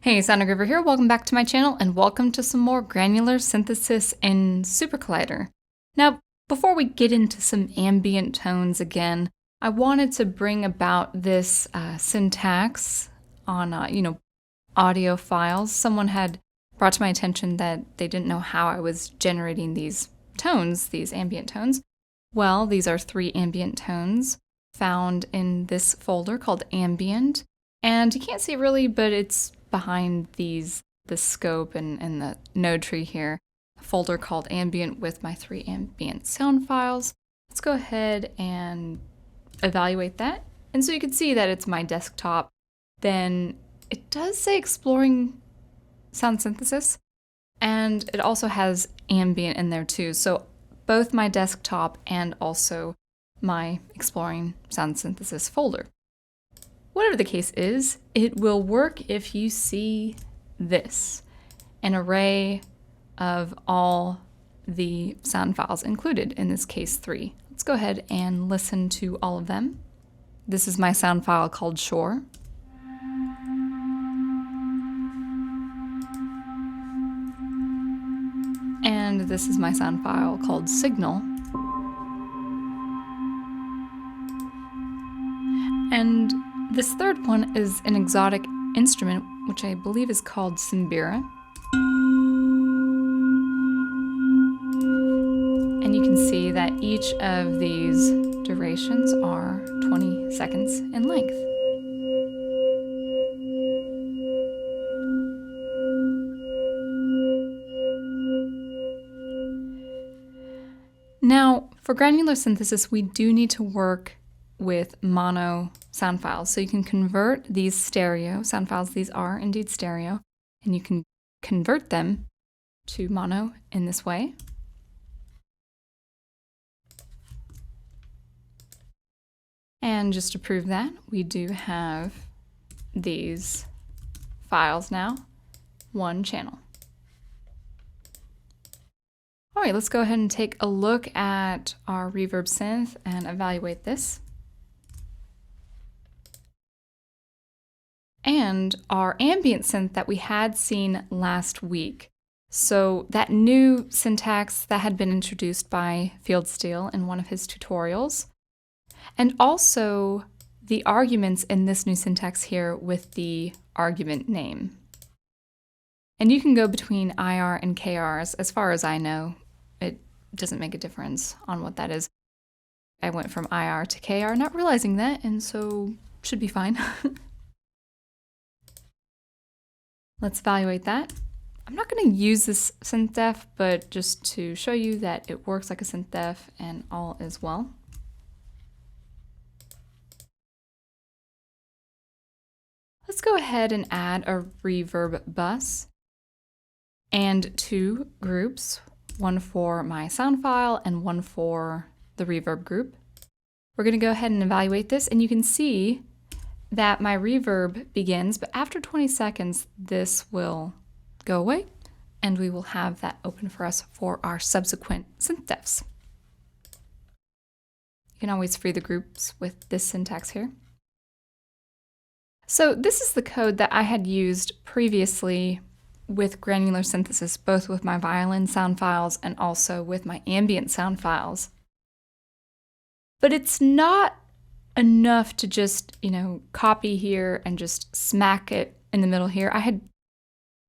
Hey, Engraver here. Welcome back to my channel and welcome to some more granular synthesis in SuperCollider. Now, before we get into some ambient tones again, I wanted to bring about this syntax on, audio files. Someone had brought to my attention that they didn't know how I was generating these tones, these ambient tones. Well, these are 3 ambient tones found in this folder called ambient. And you can't see it really, but it's behind the scope and the node tree here, a folder called ambient with my 3 ambient sound files. Let's go ahead and evaluate that. And so you can see that it's my desktop. Then it does say exploring sound synthesis, and it also has ambient in there too. So both my desktop and also my exploring sound synthesis folder. Whatever the case is, it will work if you see this, an array of all the sound files included, in this case 3. Let's go ahead and listen to all of them. This is my sound file called Shore. And this is my sound file called Signal. And this third one is an exotic instrument, which I believe is called Simbira. And you can see that each of these durations are 20 seconds in length. Now, for granular synthesis, we do need to work with mono sound files. So you can convert these stereo sound files, these are indeed stereo, and you can convert them to mono in this way. And just to prove that, we do have these files now, one channel. All right, let's go ahead and take a look at our reverb synth and evaluate this. And our ambient synth that we had seen last week. So that new syntax that had been introduced by Fieldsteel in one of his tutorials. And also the arguments in this new syntax here with the argument name. And you can go between IR and KRs. As far as I know, it doesn't make a difference on what that is. I went from IR to KR, not realizing that, and so should be fine. Let's evaluate that. I'm not going to use this SynthDef, but just to show you that it works like a SynthDef and all is well. Let's go ahead and add a reverb bus and 2 groups, one for my sound file and one for the reverb group. We're going to go ahead and evaluate this, and you can see that my reverb begins, but after 20 seconds, this will go away, and we will have that open for us for our subsequent SynthDefs. You can always free the groups with this syntax here. So this is the code that I had used previously with granular synthesis, both with my violin sound files and also with my ambient sound files. But it's not enough to just, copy here and just smack it in the middle here. I had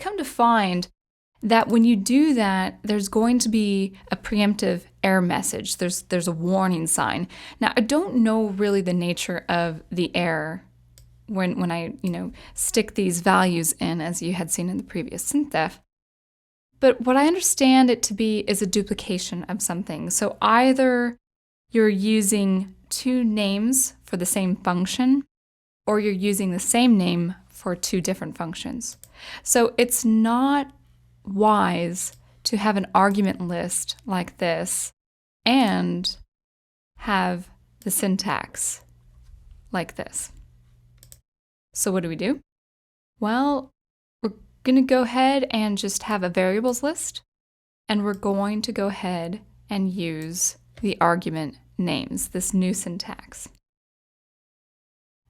come to find that when you do that, there's going to be a preemptive error message. There's a warning sign. Now, I don't know really the nature of the error when I, stick these values in, as you had seen in the previous SynthDef. But what I understand it to be is a duplication of something. So either you're using 2 names for the same function, or you're using the same name for 2 different functions. So it's not wise to have an argument list like this and have the syntax like this. So what do? Well, we're going to go ahead and just have a variables list, and we're going to go ahead and use the argument names, this new syntax.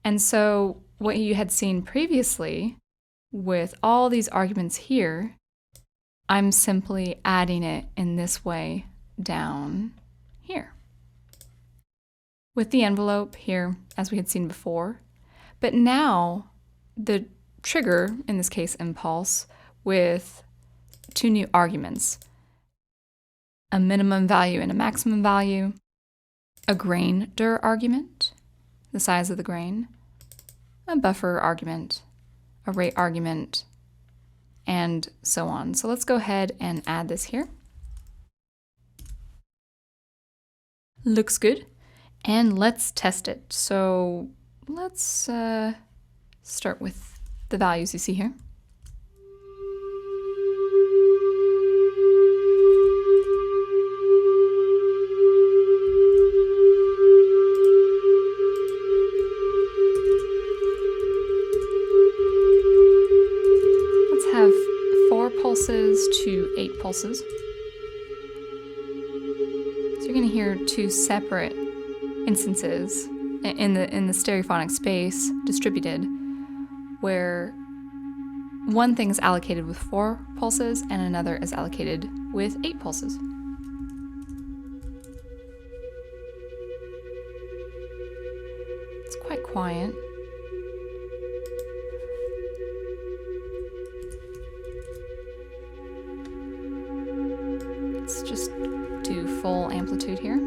And so what you had seen previously with all these arguments here, I'm simply adding it in this way down here. With the envelope here, as we had seen before. But now the trigger, in this case impulse, with two new arguments, a minimum value and a maximum value, a grain dir argument, the size of the grain, a buffer argument, a rate argument, and so on. So let's go ahead and add this here. Looks good. And let's test it. So let's start with the values you see here. Let's have 4 pulses to 8 pulses. So you're going to hear 2 separate instances in the stereophonic space distributed, where one thing is allocated with 4 pulses and another is allocated with 8 pulses. It's quite quiet. Let's just do full amplitude here.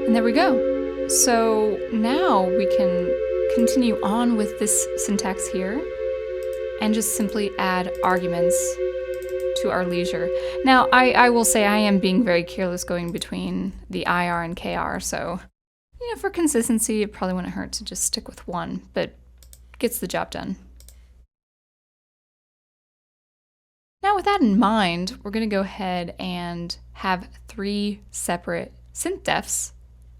And there we go. So now we can continue on with this syntax here and just simply add arguments to our leisure. Now, I will say I am being very careless going between the IR and KR, so for consistency, it probably wouldn't hurt to just stick with one, but gets the job done. Now, with that in mind, we're going to go ahead and have 3 separate SynthDefs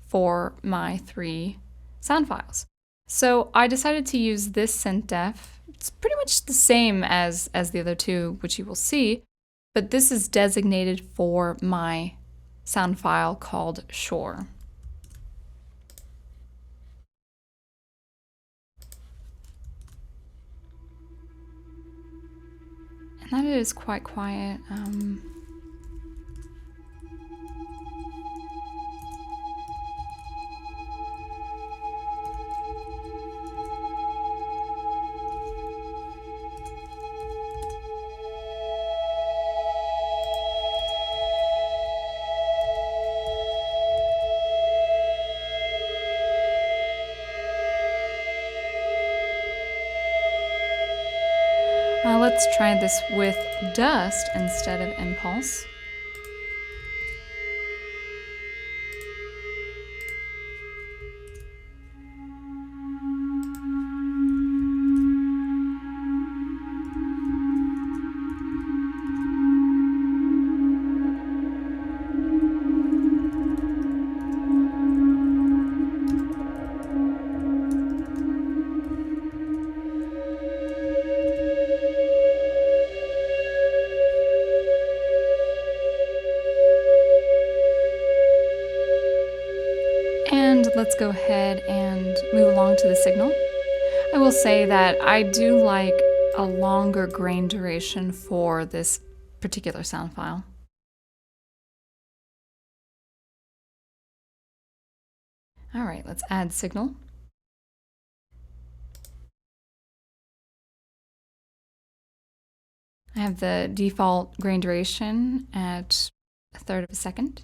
for my 3 sound files. So I decided to use this SynthDef. It's pretty much the same as the other 2, which you will see, but this is designated for my sound file called Shore. And that is quite quiet. Let's try this with dust instead of impulse. And let's go ahead and move along to the signal. I will say that I do like a longer grain duration for this particular sound file. All right, let's add signal. I have the default grain duration at 1/3 of a second.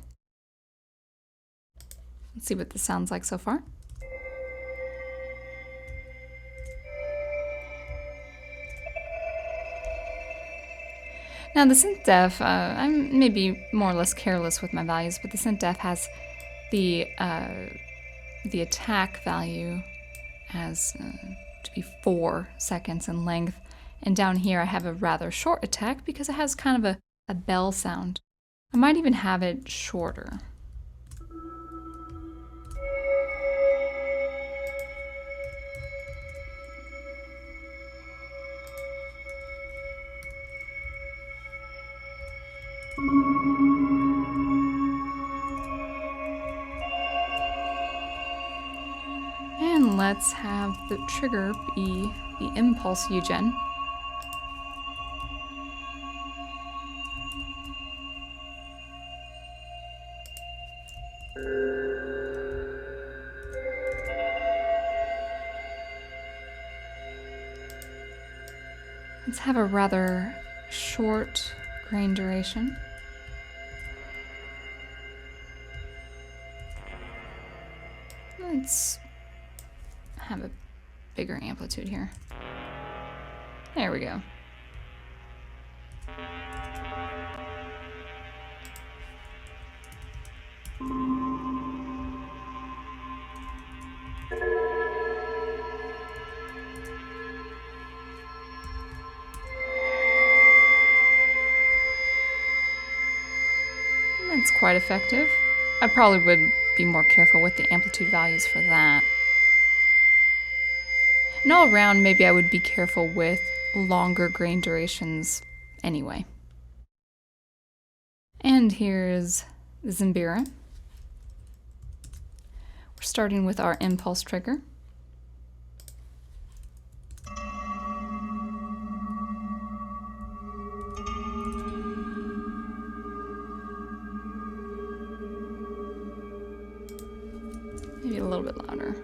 Let's see what this sounds like so far. Now the SynthDef, I'm maybe more or less careless with my values, but the SynthDef has the attack value as to be 4 seconds in length, and down here I have a rather short attack because it has kind of a bell sound. I might even have it shorter. let's have the trigger be the impulse UGen. Let's have a rather short grain duration. Let's have a bigger amplitude here. There we go. That's quite effective. I probably would be more careful with the amplitude values for that. And all around, maybe I would be careful with longer grain durations anyway. And here's the Zimbira. We're starting with our impulse trigger. Maybe a little bit louder.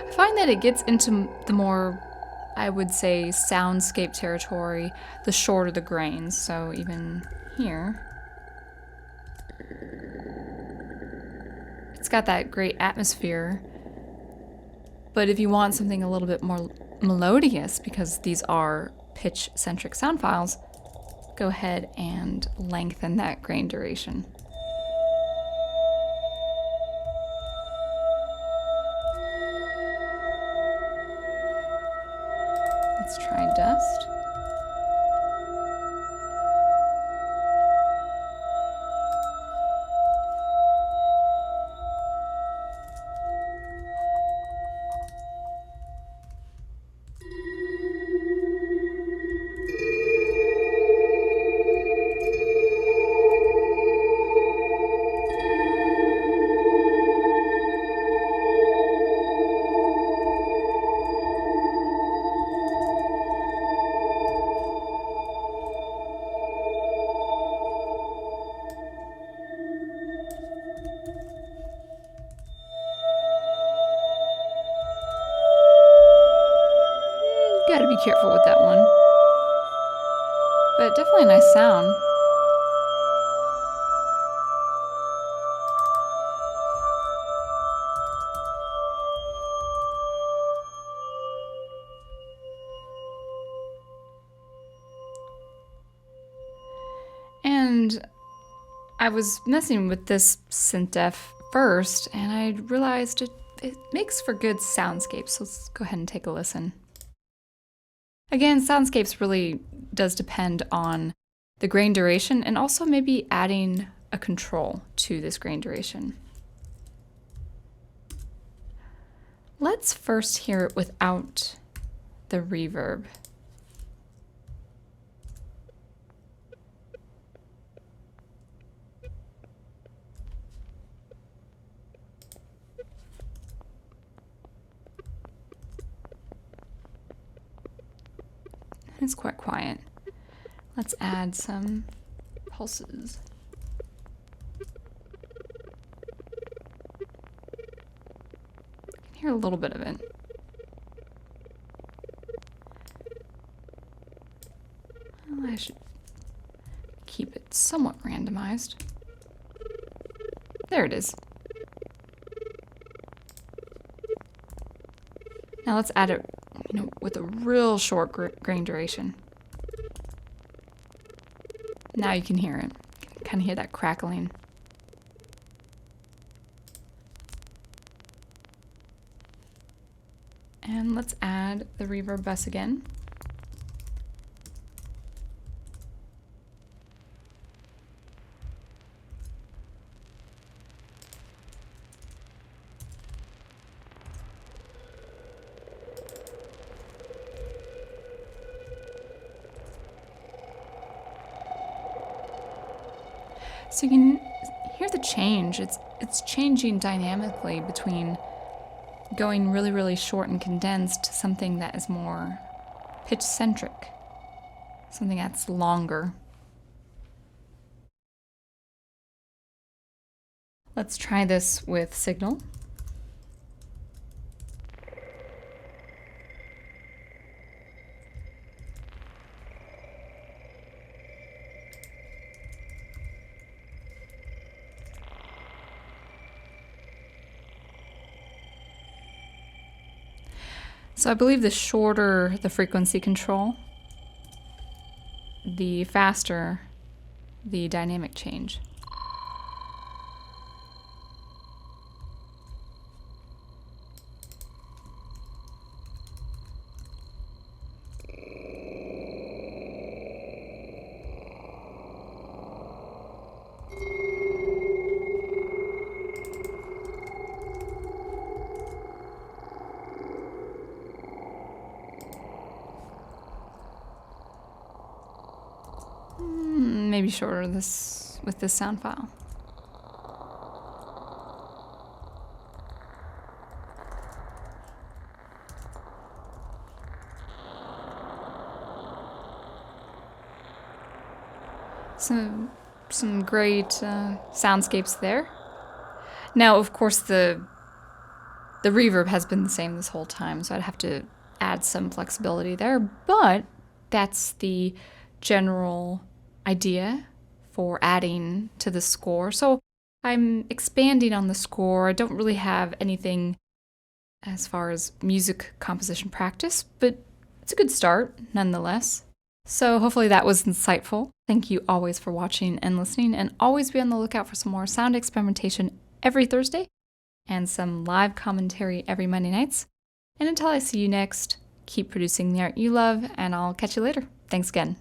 I find that it gets into the more, I would say, soundscape territory, the shorter the grains. So even here, it's got that great atmosphere. But if you want something a little bit more melodious, because these are pitch-centric sound files, go ahead and lengthen that grain duration. Let's try dust. Gotta be careful with that one. But definitely a nice sound. And I was messing with this SynthDef first, and I realized it makes for good soundscapes. So let's go ahead and take a listen. Again, soundscapes really does depend on the grain duration and also maybe adding a control to this grain duration. Let's first hear it without the reverb. It's quite quiet. Let's add some pulses. I can hear a little bit of it. Well, I should keep it somewhat randomized. There it is. Now let's add it, with a real short grain duration. Now you can hear it. You can kind of hear that crackling. And let's add the reverb bus again. So you can hear the change. It's changing dynamically between going really, really short and condensed to something that is more pitch-centric, something that's longer. Let's try this with signal. So I believe the shorter the frequency control, the faster the dynamic change. Maybe shorter this with this sound file. Some great soundscapes there. Now, of course, the reverb has been the same this whole time, so I'd have to add some flexibility there, but that's the general idea for adding to the score. So I'm expanding on the score. I don't really have anything as far as music composition practice, but it's a good start nonetheless. So hopefully that was insightful. Thank you always for watching and listening, and always be on the lookout for some more sound experimentation every Thursday and some live commentary every Monday nights. And until I see you next, keep producing the art you love, and I'll catch you later. Thanks again.